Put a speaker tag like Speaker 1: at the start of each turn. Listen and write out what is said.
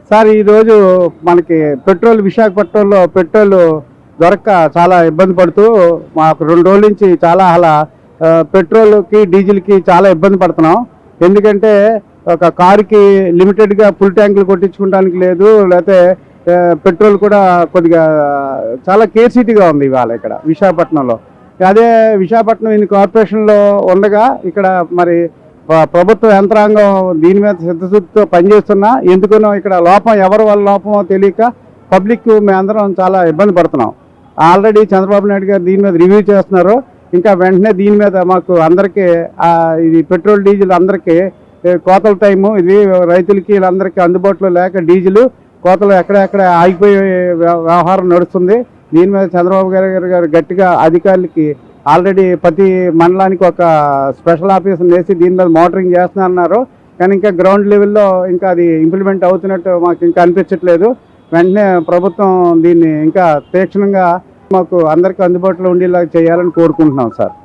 Speaker 1: Sir ఈరోజు మనకి petrol విశాఖపట్నంలో పెట్రోల్ దొరక్క చాలా ఇబ్బంది పడుతూ మాకు 2 రోజుల నుంచి చాలా అలా పెట్రోల్కి డీజిల్కి చాలా ఇబ్బంది పడుతున్నాం. ఎందుకంటే ఒక కారుకి లిమిటెడ్గా ఫుల్ ట్యాంకులు కొట్టించుకోవడానికి లేదు, లేకపోతే పెట్రోల్ కూడా కొద్దిగా చాలా కేర్సిటీగా ఉంది ఇవాళ ఇక్కడ విశాఖపట్నంలో. అదే విశాఖపట్నం ఇన్ని కార్పొరేషన్లో ఉండగా ఇక్కడ మరి ప్రభుత్వ యంత్రాంగం దీని మీద చిత్తశుద్ధితో పనిచేస్తున్నా ఎందుకనో ఇక్కడ లోపం ఎవరి వల్ల లోపమో తెలియక పబ్లిక్ మేమందరం చాలా ఇబ్బంది పడుతున్నాం. ఆల్రెడీ చంద్రబాబు నాయుడు గారు దీని మీద రివ్యూ చేస్తున్నారు. ఇంకా వెంటనే దీని మీద మాకు అందరికీ ఇది పెట్రోల్ డీజిల్ అందరికీ కోతల టైము, ఇది రైతులకి వీళ్ళందరికీ అందుబాటులో లేక డీజిల్ కోతలు ఎక్కడెక్కడ ఆగిపోయే వ్యవహారం నడుస్తుంది. దీని మీద చంద్రబాబు గారు గట్టిగా అధికారులకి ఆల్రెడీ ప్రతి మండలానికి ఒక స్పెషల్ ఆఫీసర్ వేసి దీని మీద మోటరింగ్ చేస్తున్నారు. కానీ ఇంకా గ్రౌండ్ లెవెల్లో ఇంకా అది ఇంప్లిమెంట్ అవుతున్నట్టు మాకు ఇంకా అనిపించట్లేదు. వెంటనే ప్రభుత్వం దీన్ని ఇంకా తీక్షణంగా మాకు అందరికీ అందుబాటులో ఉండేలాగా చేయాలని కోరుకుంటున్నాం సార్.